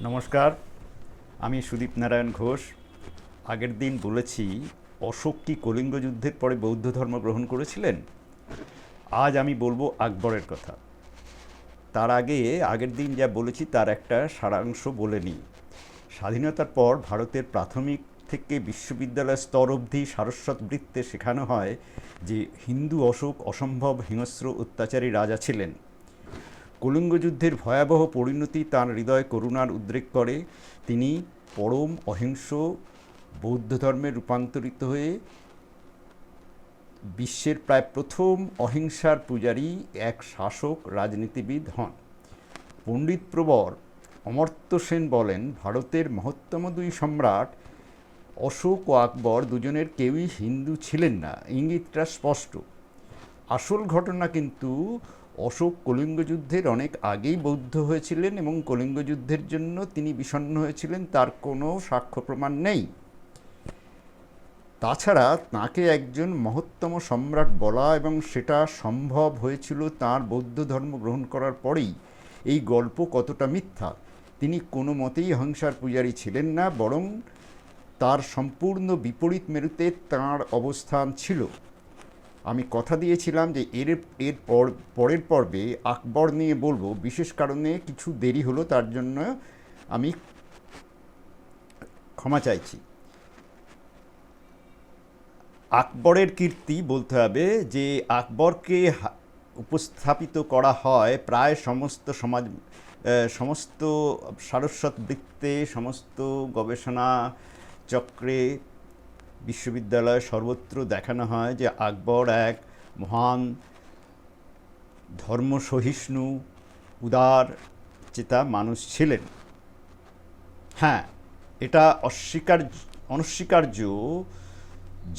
নমস্কার, আমি সুদীপ নারায়ণ ঘোষ। আগের দিন বলেছি অশোক কি কলিঙ্গ যুদ্ধের পরে বৌদ্ধ ধর্ম গ্রহণ করেছিলেন। আজ আমি বলবো আকবরের কথা। তার আগে আগের দিন যা বলেছি তার একটা সারাংশ বলে নিই। স্বাধীনতার পর ভারতের প্রাথমিক থেকে বিশ্ববিদ্যালয় স্তর অবধি সারস্বত বৃত্তে শেখানো হয় যে হিন্দু অশোক অসম্ভব হিংস্র অত্যাচারী রাজা ছিলেন। কলিঙ্গ যুদ্ধের ভয়াবহ পরিণতি তাঁর হৃদয়ে করুণার উদ্রেক করে। তিনি পরম অহিংস বৌদ্ধ ধর্মে রূপান্তরিত হয়ে বিশ্বের প্রায় প্রথম অহিংসার পূজারী এক শাসক রাজনীতিবিদ হন। পণ্ডিত প্রবর অমর্ত্য সেন বলেন, ভারতের মহত্তম দুই সম্রাট অশোক ও আকবর দুজনের কেউই হিন্দু ছিলেন না। ইঙ্গিতটা স্পষ্ট। আসল ঘটনা কিন্তু অশোক কলিঙ্গ যুদ্ধের অনেক আগেই বৌদ্ধ হয়েছিলেন এবং কলিঙ্গ যুদ্ধের জন্য তিনি বিষণ্ণ হয়েছিলেন, তার কোনো সাক্ষ্য প্রমাণ নেই। তাছাড়া তাঁকে একজন মহত্তম সম্রাট বলা এবং সেটা সম্ভব হয়েছিল তাঁর বৌদ্ধ ধর্ম গ্রহণ করার পরেই, এই গল্প কতটা মিথ্যা। তিনি কোনো মতেই অহিংসার পূজারী ছিলেন না, বরং তার সম্পূর্ণ বিপরীত মেরুতে তাঁর অবস্থান ছিল। আমি কথা দিয়েছিলাম যে পরের পর্বে আকবর নিয়ে বলবো, বিশেষ কারণে কিছু দেরি হলো, তার জন্য আমি ক্ষমা চাইছি। আকবরের কীর্তি বলতে হবে যে আকবরকে উপস্থাপিত করা হয় প্রায় সমস্ত সারস্বত বৃত্তে, সমস্ত গবেষণা চক্রে, বিশ্ববিদ্যালয় সর্বত্র দেখানো হয় যে আকবর এক মহান ধর্মসহিষ্ণু উদার চেতা মানুষ ছিলেন। হ্যাঁ, এটা অনস্বীকার্য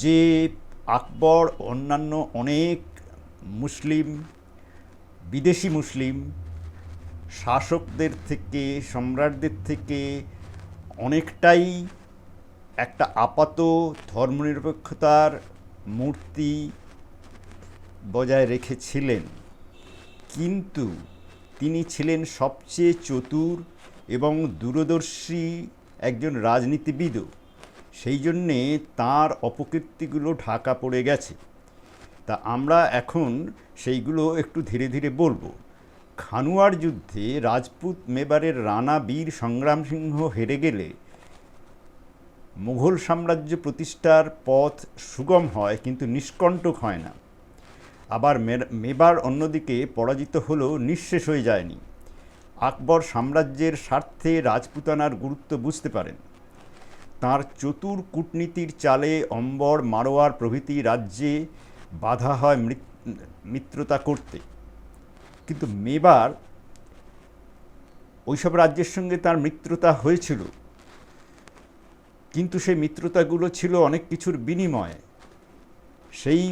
যে আকবর অন্যান্য অনেক মুসলিম, বিদেশি মুসলিম শাসকদের থেকে, সম্রাটদের থেকে অনেকটাই একটা আপাত ধর্মনিরপেক্ষতার মূর্তি বজায় রেখেছিলেন। কিন্তু তিনি ছিলেন সবচেয়ে চতুর এবং দূরদর্শী একজন রাজনীতিবিদও। সেই জন্যে তাঁর অপকীর্তিগুলো ঢাকা পড়ে গেছে। তা আমরা এখন সেইগুলো একটু ধীরে ধীরে বলবো। খানুয়ার যুদ্ধে রাজপুত মেবারের রানা বীর সংগ্রাম সিংহ হেরে গেলে মুঘল সাম্রাজ্য প্রতিষ্ঠার পথ সুগম হয়, কিন্তু নিষ্কণ্টক হয় না। আবার মেবার অন্যদিকে পরাজিত হলেও নিঃশেষ হয়ে যায়নি। আকবর সাম্রাজ্যের স্বার্থে রাজপুতানার গুরুত্ব বুঝতে পারেন। তাঁর চতুর কূটনীতির চালে অম্বর, মারোয়ার প্রভৃতি রাজ্যে বাধা হয় মিত্রতা করতে। কিন্তু মেবার ওইসব রাজ্যের সঙ্গে তার মিত্রতা হয়েছিল, কিন্তু সেই মিত্রতাগুলো ছিল অনেক কিছুর বিনিময়ে। সেই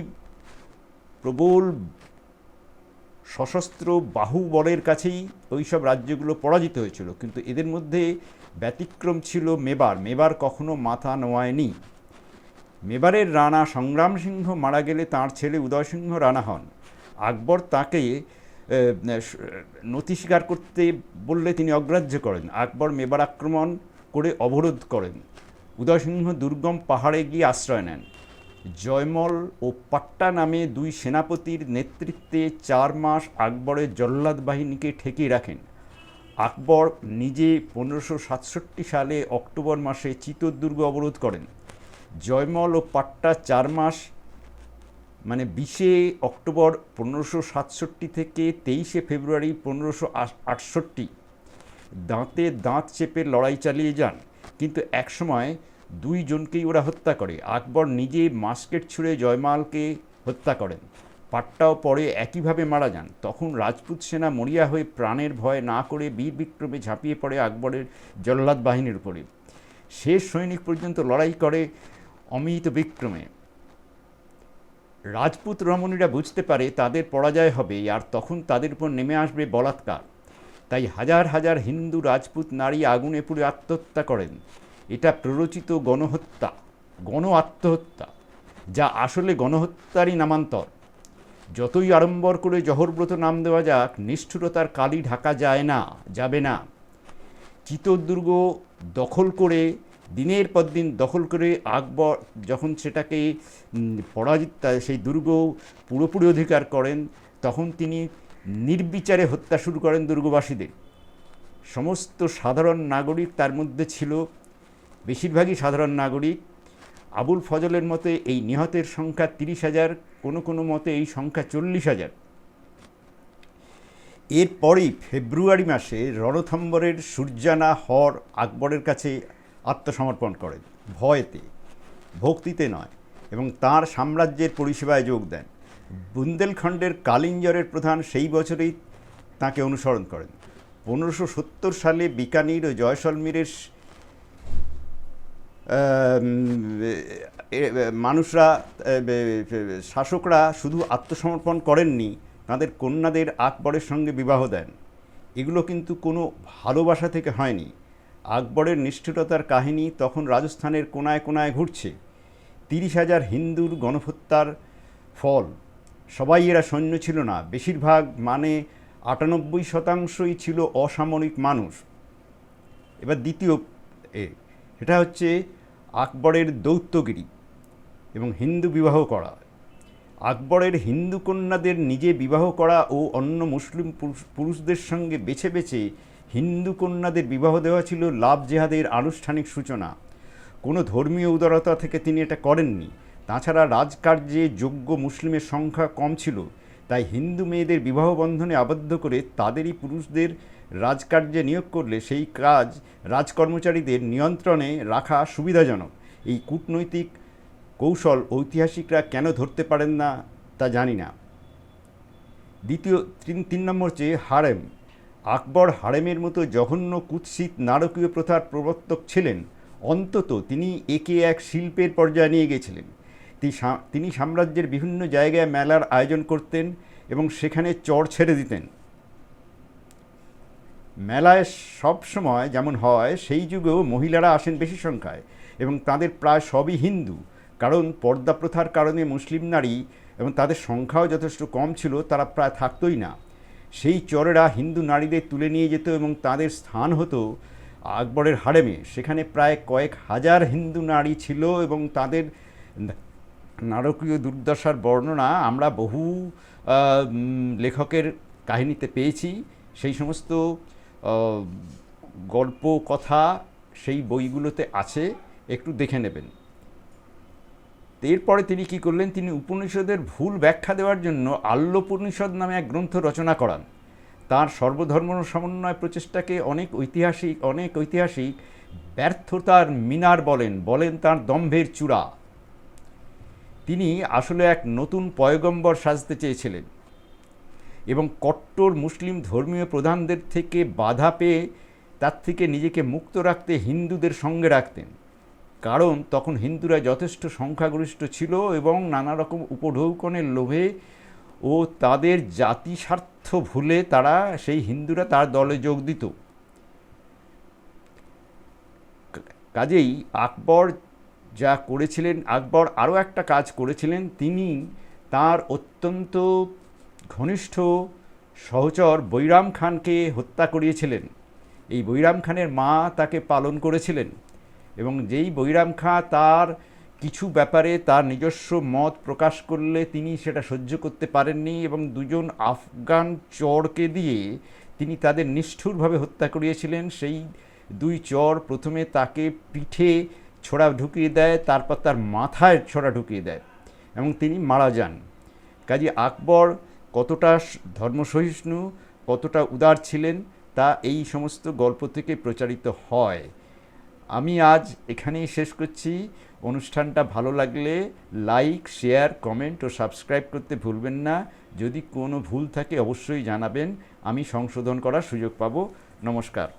প্রবল সশস্ত্র বাহুবলের কাছেই ওইসব রাজ্যগুলো পরাজিত হয়েছিল। কিন্তু এদের মধ্যে ব্যতিক্রম ছিল মেবার। মেবার কখনো মাথা নোয়ায়নি। মেবারের রানা সংগ্রাম সিংহ মারা গেলে তাঁর ছেলে উদয় সিংহ রানা হন। আকবর তাকে নথি স্বীকার করতে বললে তিনি অগ্রাহ্য করেন। আকবর মেবার আক্রমণ করে অবরোধ করেন। উদয় সিংহ দুর্গম পাহাড়ে গিয়ে আশ্রয় নেন। জয়মল ও পাট্টা নামে দুই সেনাপতির নেতৃত্বে 4 মাস আকবরের জল্লাদ বাহিনীকে ঠেকিয়ে রাখেন। আকবর নিজে 1567 সালে অক্টোবর মাসে চিতোর অবরোধ করেন। জয়মল ও পাট্টা 4 মাস, মানে 20 অক্টোবর 1567 থেকে 23 ফেব্রুয়ারি 1568 দাঁতে দাঁত চেপে লড়াই চালিয়ে যান। কিন্তু একসময় 2 জনকেই ওরা হত্যা করে। আকবর নিজে মাস্কেট ছুঁড়ে জয়মালকে হত্যা করেন। পাট্টাও পরে একইভাবে মারা যান। তখন রাজপুত সেনা মরিয়া হয়ে প্রাণের ভয় না করে বীর বিক্রমে ঝাঁপিয়ে পড়ে আকবরের জল্লাদ বাহিনীর উপরে। শেষ সৈনিক পর্যন্ত লড়াই করে অমিত বিক্রমে। রাজপুত রমণীরা বুঝতে পারে তাদের পরাজয় হবে, আর তখন তাদের উপর নেমে আসবে বলাৎকার। তাই হাজার হাজার হিন্দু রাজপুত নারী আগুনে পুড়ে আত্মহত্যা করেন। এটা প্ররোচিত গণহত্যা, গণ আত্মহত্যা, যা আসলে গণহত্যারই নামান্তর। যতই আড়ম্বর করে জহরব্রত নাম দেওয়া যাক, নিষ্ঠুরতার কালি ঢাকা যাবে না। চিতোরদুর্গ দখল করে দিনের পর দিন দখল করে আকবর যখন সেটাকে পরাজিত সেই দুর্গ পুরোপুরি অধিকার করেন, তখন তিনি নির্বিচারে হত্যা শুরু করেন দুর্গবাসীদের। সমস্ত সাধারণ নাগরিক তার মধ্যে ছিল, বেশিরভাগই সাধারণ নাগরিক। আবুল ফজলের মতে এই নিহতের সংখ্যা 30,000, কোনো কোনো মতে এই সংখ্যা 40,000। এরপরই ফেব্রুয়ারি মাসে রণথম্বরের সুরজানা হর আকবরের কাছে আত্মসমর্পণ করেন, ভয়েতে, ভক্তিতে নয়, এবং তাঁর সাম্রাজ্যের পরিষেবায় যোগ দেন। বুন্দেলখণ্ডের কালিঞ্জরের প্রধান সেই বছরেই তাঁকে অনুসরণ করেন। 1570 সালে বিকানির ও জয়সলমীরের মানুষরা, শাসকরা শুধু আত্মসমর্পণ করেননি, তাদের কন্যাদের আকবরের সঙ্গে বিবাহ দেন। এগুলো কিন্তু কোনো ভালোবাসা থেকে হয়নি। আকবরের নিষ্ঠুরতার কাহিনী তখন রাজস্থানের কোনায় কোনায় ঘুরছে। 30,000 হিন্দুর গণহত্যার ফল। সবাই এরা সৈন্য ছিল না, বেশিরভাগ, মানে 98% ছিল অসামরিক মানুষ। এবার দ্বিতীয় এটা হচ্ছে আকবরের দৌত্যগিরি এবং হিন্দু বিবাহ করা। আকবরের হিন্দু কন্যাদের নিজে বিবাহ করা ও অন্য মুসলিম পুরুষদের সঙ্গে বেছে বেছে হিন্দু কন্যাদের বিবাহ দেওয়া ছিল লাভ জেহাদের আনুষ্ঠানিক সূচনা। কোনো ধর্মীয় উদারতা থেকে তিনি এটা করেননি। তাছাড়া রাজকার্যে যোগ্য মুসলিমের সংখ্যা কম ছিল, তাই হিন্দু মেয়েদের বিবাহ বন্ধনে আবদ্ধ করে তাদেরই পুরুষদের রাজকার্যে নিয়োগ করলে সেই কাজ রাজকর্মচারীদের নিয়ন্ত্রণে রাখা সুবিধাজনক। এই কূটনৈতিক কৌশল ঐতিহাসিকরা কেন ধরতে পারেন না তা জানি না। তিন নম্বর হচ্ছে হারেম। আকবর হারেমের মতো জঘন্য কুৎসিত নারকীয় প্রথার প্রবর্তক ছিলেন। অন্তত তিনি একে এক শিল্পের পর্যায়ে নিয়ে গেছিলেন। তিনি সাম্রাজ্যের বিভিন্ন জায়গায় মেলার আয়োজন করতেন এবং সেখানে চড় ছেড়ে দিতেন। মেলায় সব সময় যেমন হয় সেই যুগেও মহিলারা আসেন বেশি সংখ্যায় এবং তাদের প্রায় সবই হিন্দু, কারণ পর্দা প্রথার কারণে মুসলিম নারী এবং তাদের সংখ্যাও যথেষ্ট কম ছিল, তারা প্রায় থাকতোই না। সেই চরেরা হিন্দু নারীদের তুলে নিয়ে যেত এবং তাদের স্থান হতো আকবরের হারেমে। সেখানে প্রায় কয়েক হাজার হিন্দু নারী ছিল এবং তাদের নারকীয় দুর্দশার বর্ণনা আমরা বহু লেখকের কাহিনীতে পেয়েছি। সেই সমস্ত গল্প কথা সেই বইগুলোতে আছে, একটু দেখে নেবেন। এরপরে তিনি কি করলেন, তিনি উপনিষদের ভুল ব্যাখ্যা দেওয়ার জন্য আল্লোপনিষদ নামে এক গ্রন্থ রচনা করান। তার সর্বধর্ম সমন্বয় প্রচেষ্টাকে অনেক ঐতিহাসিক ব্যর্থতার মিনার বলেন তার দম্ভের চূড়া। তিনি আসলে এক নতুন পয়গম্বর সাজতে চেয়েছিলেন এবং কট্টর মুসলিম ধর্মীয় প্রধানদের থেকে বাধা পেয়ে তার থেকে নিজেকে মুক্ত রাখতে হিন্দুদের সঙ্গে রাখতেন, কারণ তখন হিন্দুরা যথেষ্ট সংখ্যাগরিষ্ঠ ছিল এবং নানা রকম উপঢৌকনের লোভে ও তাদের জাতি স্বার্থ ভুলে তারা সেই হিন্দুরা তার দলে যোগ দিত। কাজেই আকবর যা করেছিলেন, আকবর আরও একটা কাজ করেছিলেন। তিনি তার অত্যন্ত ঘনিষ্ঠ সহচর বৈরাম খানকে হত্যা করিয়েছিলেন। এই বৈরাম খানের মা তাকে পালন করেছিলেন এবং যেই বৈরাম খাঁ তার কিছু ব্যাপারে তার নিজস্ব মত প্রকাশ করলে তিনি সেটা সহ্য করতে পারেননি এবং দুজন আফগান চরকে দিয়ে তিনি তাদের নিষ্ঠুরভাবে হত্যা করিয়েছিলেন। সেই দুই চর প্রথমে তাকে পিঠে ছোড়া ঢুকিয়ে দেয়, তারপর তার মাথায় ছোড়া ঢুকিয়ে দেয় এবং তিনি মারা যান। কাজে আকবর কতটা ধর্মসহিষ্ণু, কতটা উদার ছিলেন তা এই সমস্ত গল্প থেকে প্রচারিত হয়। আমি আজ এখানেই শেষ করছি। অনুষ্ঠানটা ভালো লাগলে লাইক, শেয়ার, কমেন্ট ও সাবস্ক্রাইব করতে ভুলবেন না। যদি কোনো ভুল থাকে অবশ্যই জানাবেন, আমি সংশোধন করার সুযোগ পাব। নমস্কার।